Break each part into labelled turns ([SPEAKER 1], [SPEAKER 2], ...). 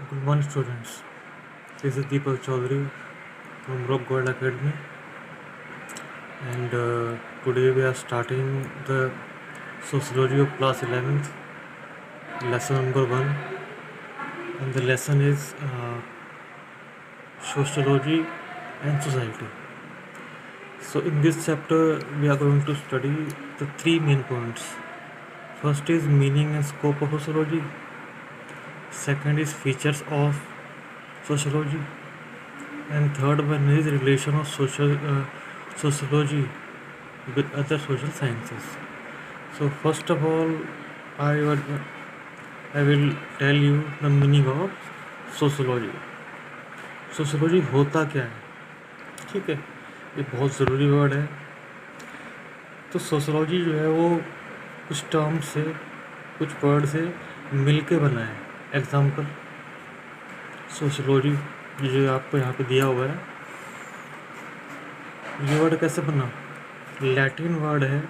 [SPEAKER 1] Good morning, students. This is Deepak Chaudhary from Rock Gold Academy, and today we are starting the Sociology of Class 11th, lesson number 1, and the lesson is Sociology and Society. So, in this chapter, we are going to study the three main points. First is meaning and scope of sociology. Second is features of sociology, and third one is relation of sociology with other social sciences. So first of all, I will tell you the meaning of sociology. Sociology होता क्या है, ठीक है, ये बहुत ज़रूरी word है. तो सोशोलॉजी जो है वो कुछ टर्म से, कुछ वर्ड से मिल के बना है. एग्जाम्पल, सोशोलॉजी जो आपको यहाँ पे दिया हुआ है, ये वर्ड कैसे बना? लैटिन वर्ड है.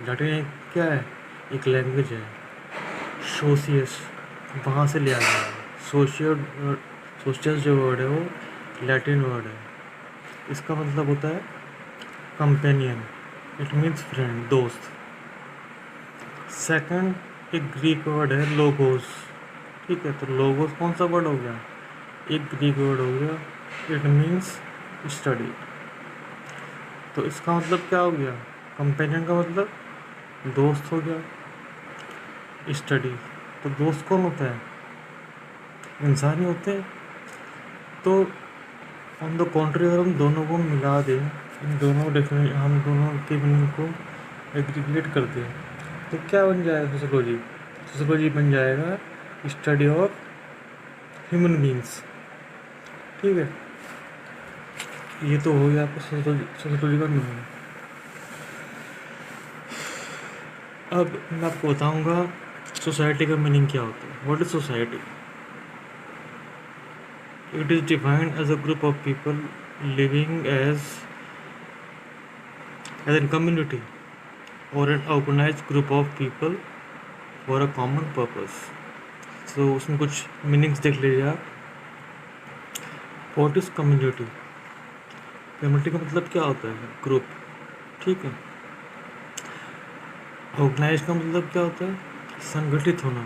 [SPEAKER 1] लैटिन क्या है? एक लैंग्वेज है. सोशियस वहाँ से लिया गया है. सोशियस जो वर्ड है वो लैटिन वर्ड है. इसका मतलब होता है कंपेनियन. इट मीन्स फ्रेंड, दोस्त. सेकंड, एक ग्रीक वर्ड है लोगोस. ठीक है, तो लोगोस कौन सा वर्ड हो गया? एक ग्रीक वर्ड हो गया. It means study. तो इसका मतलब क्या हो गया? कंपेनियन का मतलब दोस्त हो गया. स्टडी, तो दोस्त कौन होता है? इंसान ही होते हैं. तो ऑन द कॉन्ट्री अगर हम दोनों को मिला दें, इन दोनों हम दोनों के मीनिंग को एग्रीगेट कर दें, तो क्या बन जाएगा सोशोलॉजी? सोशोलॉजी बन जाएगा स्टडी ऑफ ह्यूमन बींग्स. ठीक है, ये तो हो गया आपको सोशोलॉजी का मीनिंग. अब मैं आपको बताऊंगा सोसाइटी का मीनिंग क्या होता है. What is society? It is defined as a group of people living as a community or an organized group of people for a common purpose. So उसमें कुछ मीनिंग्स देख लीजिए आप. What is community? कम्युनिटी का मतलब क्या होता है? ग्रुप. ठीक है. ऑर्गेनाइज का मतलब क्या होता है? संगठित होना.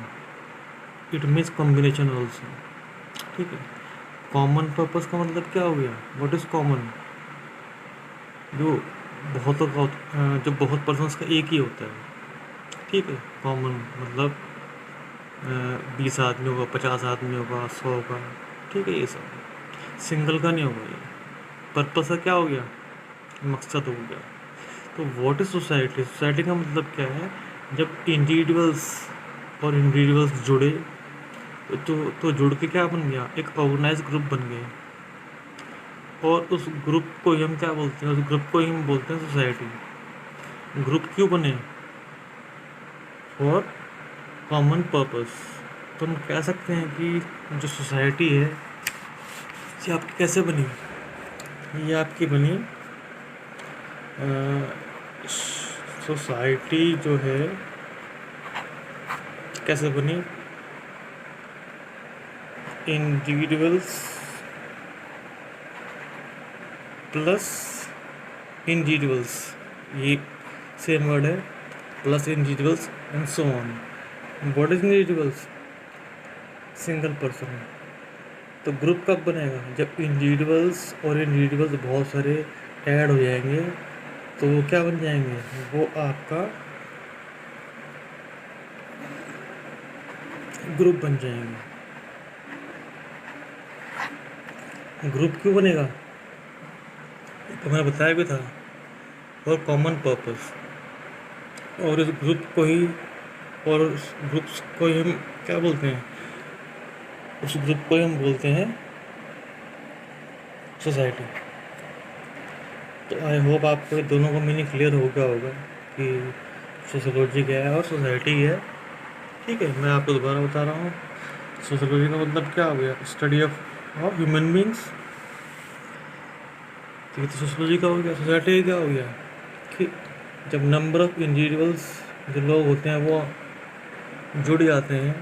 [SPEAKER 1] It means combination also. ठीक है. कॉमन पर्पस का मतलब क्या हो गया? What is common? जो बहुत पर्सन्स का एक ही होता है. ठीक है. कॉमन मतलब 20 आदमी होगा, 50 आदमी होगा, 100 का. ठीक है, ये सब सिंगल का नहीं होगा. ये पर्पस का क्या हो गया? मकसद हो गया. तो व्हाट इज सोसाइटी? सोसाइटी का मतलब क्या है? जब इंडिविजुअल्स जुड़े तो जुड़ के क्या बन गया? एक ऑर्गेनाइज ग्रुप बन गए. और उस ग्रुप को ही हम क्या बोलते हैं? उस ग्रुप को ही हम बोलते हैं सोसाइटी. ग्रुप क्यों बने? For common purpose. तो हम कह सकते हैं कि जो सोसाइटी है ये आपकी कैसे बनी? ये आपकी बनी, सोसाइटी जो है कैसे बनी? इंडिविजुअल्स प्लस इंडिविजुअल्स, ये सेम वर्ड है, plus individuals and so on. What is individuals? Single person. तो ग्रुप कब बनेगा? जब इंडिविजुअल्स और इंडिविजुअल्स बहुत सारे ऐड हो जाएंगे, तो वो क्या बन जाएंगे? वो आपका ग्रुप बन जाएंगे. ग्रुप क्यों बनेगा? तो मैंने बताया भी था, और कॉमन पर्पस. और इस ग्रुप को ही, और उस ग्रुप्स को ही हम क्या बोलते हैं? उस ग्रुप को ही हम बोलते हैं सोसाइटी. तो आई होप आपको दोनों का मीनिंग क्लियर हो गया होगा कि सोशोलॉजी क्या है और सोसाइटी है. ठीक है, मैं आपको दोबारा बता रहा हूँ. सोशोलॉजी का मतलब क्या हो गया? Study of human beings. ठीक है, तो सोशोलॉजी का हो गया. सोसाइटी क्या हो गया? कि जब नंबर ऑफ इंडिविजुअल्स जो लोग होते हैं वो जुड़ जाते हैं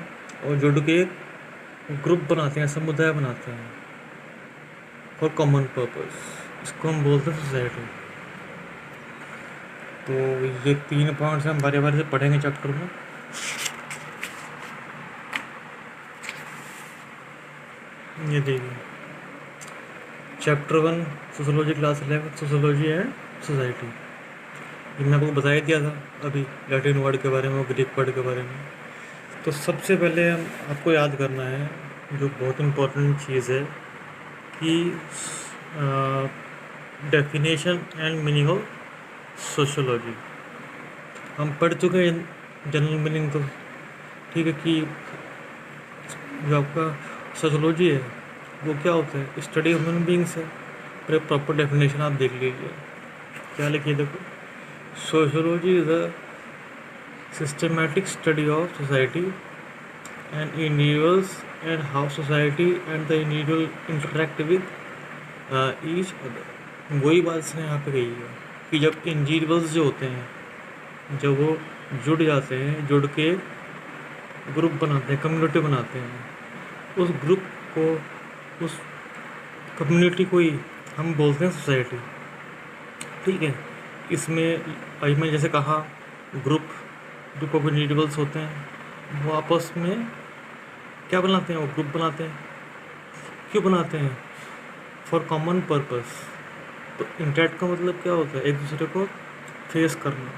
[SPEAKER 1] और जुड़ के ग्रुप बनाते हैं, समुदाय बनाते हैं फॉर कॉमन पर्पस, इसको हम बोलते हैं सोसाइटी। तो ये 3 पॉइंट्स हम बारी बारी से पढ़ेंगे चैप्टर में। ये देखिए chapter 1 sociology, class 11 sociology and society. ये मैं आपको बता ही दिया था अभी लैटिन वर्ड के बारे में, ग्रीक वर्ड के बारे में। तो सबसे पहले हम आपको याद करना है जो बहुत इम्पोर्टेंट चीज़ है कि definition and meaning of sociology. हम पढ़ चुके हैं जनरल मीनिंग तो, ठीक है, कि जो आपका सोशोलॉजी है वो क्या होता है, स्टडी ऑफ ह्यूमन बींग्स है। पर प्रॉपर डेफिनेशन आप देख लीजिए, क्या लिखिए देखो, sociology is a systematic study of society and individuals and how society and the individual interact with each other. वही बात इसने यहाँ पे कही है कि जब इंडिविजुअल्स जो होते हैं, जब वो जुड़ जाते हैं, जुड़ के ग्रुप बनाते हैं, कम्युनिटी बनाते हैं, उस ग्रुप को, उस कम्युनिटी को ही हम बोलते हैं सोसाइटी। ठीक है, इसमें अभी मैंने जैसे कहा ग्रुप ऑफ इंडिविजुअल्स होते हैं, वो आपस में क्या बनाते हैं, वो ग्रुप बनाते हैं। क्यों बनाते हैं? For common purpose. तो इंटरेक्ट का मतलब क्या होता है, एक दूसरे को फेस करना।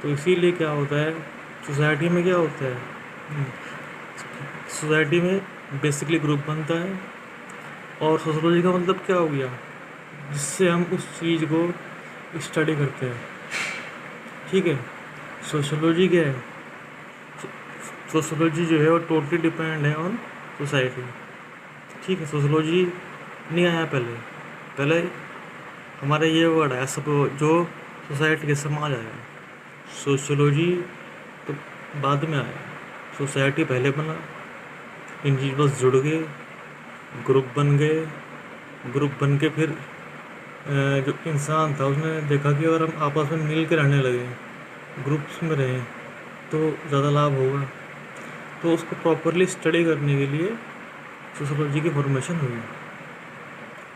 [SPEAKER 1] तो इसीलिए क्या होता है सोसाइटी में, क्या होता है सोसाइटी में बेसिकली ग्रुप बनता है। और सोशोलॉजी का मतलब क्या हो गया, जिससे हम उस चीज़ को स्टडी करते हैं। ठीक है, सोशोलॉजी क्या है, सोशोलॉजी जो है वो टोटली डिपेंड है ऑन सोसाइटी। ठीक है, सोशोलॉजी नहीं आया पहले हमारा ये वर्ड है सब जो सोसाइटी के समाज आया। सोशोलॉजी तो बाद में आया, सोसाइटी पहले बना, इंडिविजुअल्स जुड़ गए, ग्रुप बन गए, ग्रुप बन के फिर जो इंसान था उसने देखा कि अगर हम आपस में मिल के रहने लगे, ग्रुप्स में रहें तो ज़्यादा लाभ होगा। तो उसको प्रॉपरली स्टडी करने के लिए सोशोलॉजी की फॉर्मेशन हुई।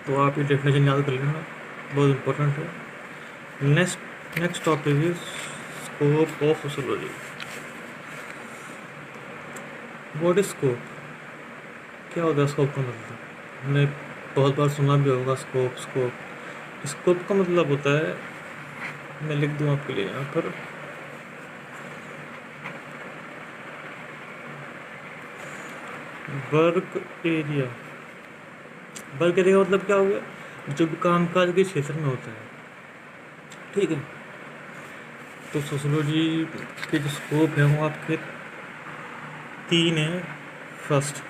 [SPEAKER 1] तो आप ये डेफिनेशन याद कर लेना, बहुत इम्पोर्टेंट है। Next topic is scope of sociology. What is scope, क्या होता है स्कोप का मतलब? हमने बहुत बार सुना भी होगा स्कोप का मतलब होता है, मैं लिख दूँ आपके लिए यहाँ पर, वर्क एरिया। वर्क एरिया का मतलब क्या हो गया, जो भी कामकाज के क्षेत्र में होता है। ठीक है, तो सोशोलॉजी के जो स्कोप है वो आपके 3 हैं। फर्स्ट,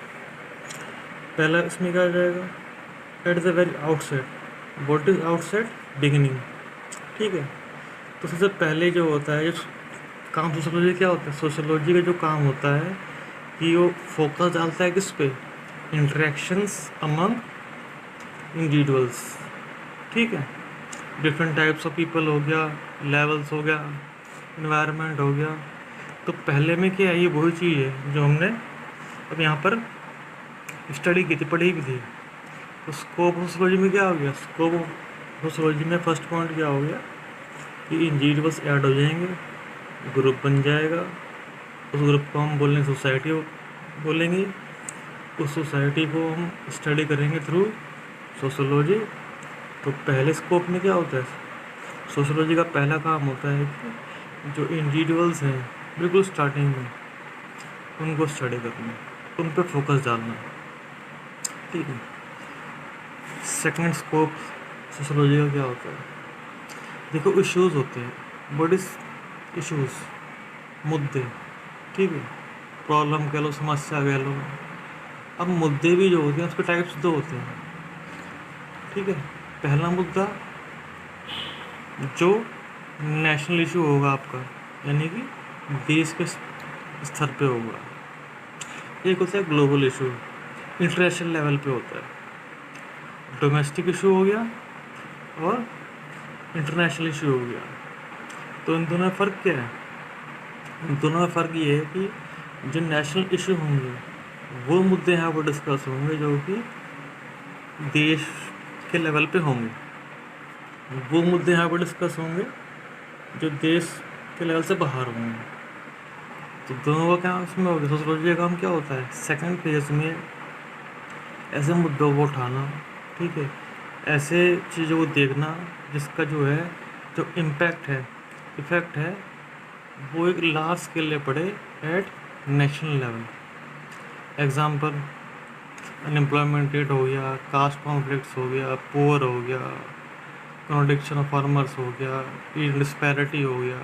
[SPEAKER 1] पहला इसमें क्या आ जाएगा, at the very outset. What is outset? Beginning. ठीक है, तो सबसे पहले जो होता है, जो काम सोशोलॉजी क्या होता है, सोशोलॉजी का जो काम होता है कि वो फोकस डालता है किस पे, इंटरेक्शंस अमंग इंडिविजुअल्स। ठीक है, डिफरेंट टाइप्स ऑफ पीपल हो गया, लेवल्स हो गया, इन्वायरमेंट हो गया। तो पहले में क्या है, ये वही चीज़ है जो हमने अब यहाँ पर स्टडी की थी, पढ़ी भी थी। तो स्कोप ऑफ सोशोलॉजी में क्या हो गया, स्कोप ऑफ सोशोलॉजी में फर्स्ट पॉइंट क्या हो गया कि इंडिविजुअल्स ऐड हो जाएंगे, ग्रुप बन जाएगा, उस ग्रुप को हम बोलेंगे सोसाइटी बोलेंगे, उस सोसाइटी को हम स्टडी करेंगे थ्रू सोशोलॉजी। तो पहले स्कोप में क्या होता है, सोशोलॉजी का पहला काम होता है कि जो इंडिविजुअल्स हैं बिल्कुल स्टार्टिंग में, उनको स्टडी करना, उन पर फोकस डालना। ठीक है, सेकंड स्कोप सोशोलॉजी का क्या होता है, देखो इश्यूज़ होते हैं, व्हाट इज इश्यूज़, मुद्दे। ठीक है, प्रॉब्लम कह लो, समस्या कह लो। अब मुद्दे भी जो होते हैं उसके टाइप्स 2 होते हैं। ठीक है, पहला मुद्दा जो नेशनल इशू होगा आपका, यानी कि देश के स्तर पे होगा। एक होता है ग्लोबल इशू, इंटरनेशनल लेवल पे होता है। डोमेस्टिक इशू हो गया और इंटरनेशनल इशू हो गया। तो इन दोनों में फ़र्क क्या है, इन दोनों में फ़र्क ये है कि जो नेशनल इशू होंगे वो मुद्दे यहाँ पर डिस्कस होंगे जो कि देश के लेवल पे होंगे, वो मुद्दे यहाँ पर डिस्कस होंगे जो देश के लेवल से बाहर होंगे। तो दोनों का क्या उसमें होगा, सोशोलॉजी का काम क्या होता है, सेकंड फेज में ऐसे मुद्दों को उठाना, ठीक है, ऐसे चीज़ों को देखना जिसका जो है जो इफ़ेक्ट है वो एक लार्ज स्केल पे पड़े at national level. Example unemployment rate हो गया, कास्ट कॉन्फ्लिक्ट्स हो गया, पुअर हो गया, कॉन्ट्रडिक्शन ऑफ फार्मर्स हो गया, डिस्पैरिटी हो गया,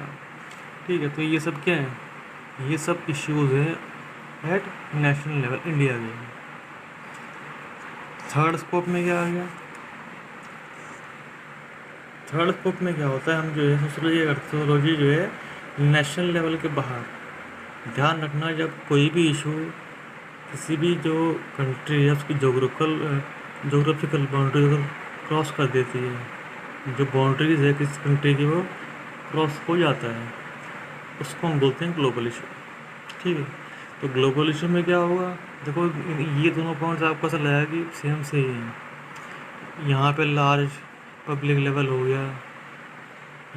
[SPEAKER 1] ठीक है। तो ये सब क्या है, ये सब इश्यूज है एट नेशनल लेवल इंडिया के। थर्ड स्कोप में क्या आ गया, थर्ड स्कोप में क्या होता है, हम जो है सोशोलॉजी जो है नेशनल लेवल के बाहर। ध्यान रखना, जब कोई भी इशू किसी भी जो कंट्री है उसकी जोग्राफिकल बाउंड्री को क्रॉस कर देती है, जो बाउंड्रीज है किसी कंट्री की वो क्रॉस हो जाता है, उसको हम बोलते हैं ग्लोबल इशू, ठीक है। तो ग्लोबल इशू में क्या होगा, देखो ये दोनों पॉइंट्स आपको ऐसा लगेगा कि सेम से ही हैं। यहाँ पे लार्ज पब्लिक लेवल हो गया,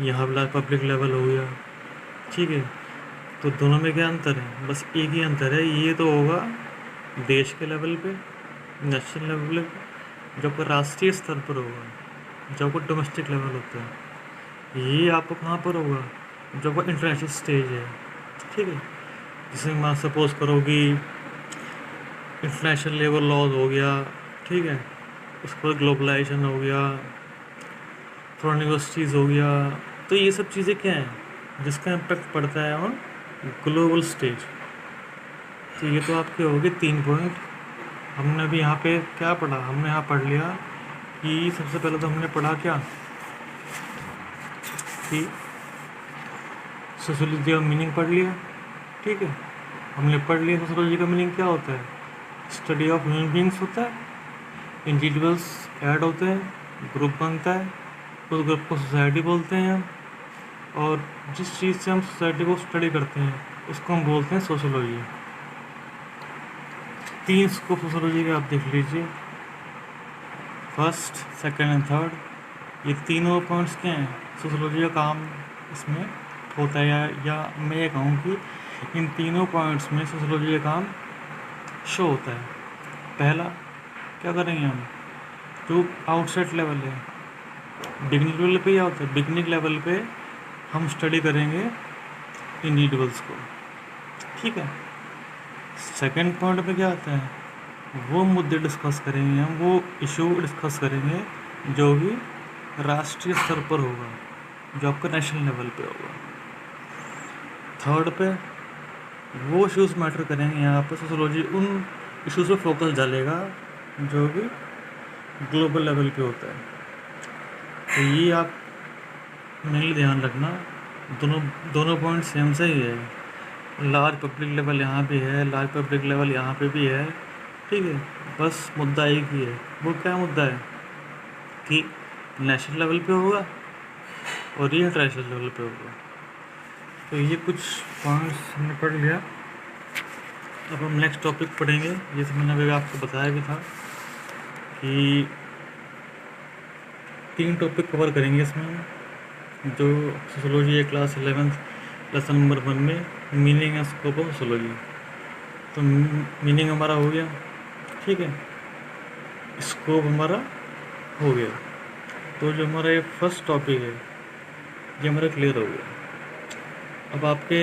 [SPEAKER 1] यहाँ पे लार्ज पब्लिक लेवल हो गया, ठीक है। तो दोनों में क्या अंतर है, बस एक ही अंतर है, ये तो होगा देश के लेवल पे, नेशनल लेवल पे, जब राष्ट्रीय स्तर पर होगा, जब वो डोमेस्टिक लेवल होता है। ये आपको कहाँ पर होगा, जब वो इंटरनेशनल स्टेज है, ठीक है। जैसे मैं सपोज करो कि इंटरनेशनल लेवल लॉज हो गया, ठीक है, उसके बाद ग्लोबलाइजेशन हो गया, फॉरेन यूनिवर्सिटीज़ हो गया। तो ये सब चीज़ें क्या हैं जिसका इम्पेक्ट पड़ता है ऑन ग्लोबल स्टेज। तो ये तो आपके हो गए 3 पॉइंट। हमने अभी यहाँ पे क्या पढ़ा, हमने यहाँ पढ़ लिया कि सबसे पहले तो हमने पढ़ा क्या कि सोशोलॉजी का मीनिंग पढ़ लिया, ठीक है। हमने पढ़ लिया सोशोलॉजी का मीनिंग क्या होता है, स्टडी ऑफ ह्यूमन बींग्स होता है, इंडिविजुअल्स ऐड होते हैं, ग्रुप बनता है, उस ग्रुप को सोसाइटी बोलते हैं हम, और जिस चीज़ से हम सोसाइटी को स्टडी करते हैं उसको हम बोलते हैं सोशोलॉजी। 3 स्कोप सोशोलॉजी के आप देख लीजिए, फर्स्ट, सेकंड एंड थर्ड। ये तीनों पॉइंट्स क्या हैं, सोशोलॉजी का काम इसमें होता है, या मैं ये कहूँ कि इन तीनों पॉइंट्स में सोशोलॉजी का काम शो होता है। पहला क्या करेंगे हम, जो आउटसाइड लेवल है, बिगनिंग लेवल पे क्या होता है, बिगनिंग लेवल पे हम स्टडी करेंगे इंडिविजुअल्स को, ठीक है। सेकंड पॉइंट पे क्या आता है, वो मुद्दे डिस्कस करेंगे हम, वो इशू डिस्कस करेंगे जो भी राष्ट्रीय स्तर पर होगा, जो आपका नेशनल लेवल पे होगा। थर्ड पे वो इश्यूज मैटर करेंगे, यहाँ पर सोशोलॉजी उन इश्यूज पे फोकस डालेगा जो भी ग्लोबल लेवल पे होता है। तो ये आप मेनली ध्यान रखना, दोनों पॉइंट सेम से ही है। लार्ज पब्लिक लेवल यहाँ भी है, लार्ज पब्लिक लेवल यहाँ पे भी है, ठीक है। बस मुद्दा एक ही है, वो क्या मुद्दा है कि नेशनल लेवल पे होगा और ये इंटरनेशनल लेवल पे होगा। तो ये कुछ पॉइंट्स हमने पढ़ लिया। अब हम नेक्स्ट टॉपिक पढ़ेंगे, जैसे मैंने अभी आपको बताया भी था कि 3 टॉपिक कवर करेंगे इसमें, जो सोशोलॉजी है क्लास 11 लेसन नंबर 1 में meaning and scope of sociology. तो मीनिंग हमारा हो गया, ठीक है, स्कोप हमारा हो गया। तो जो हमारा ये फर्स्ट टॉपिक है ये हमारा क्लियर हो गया। अब आपके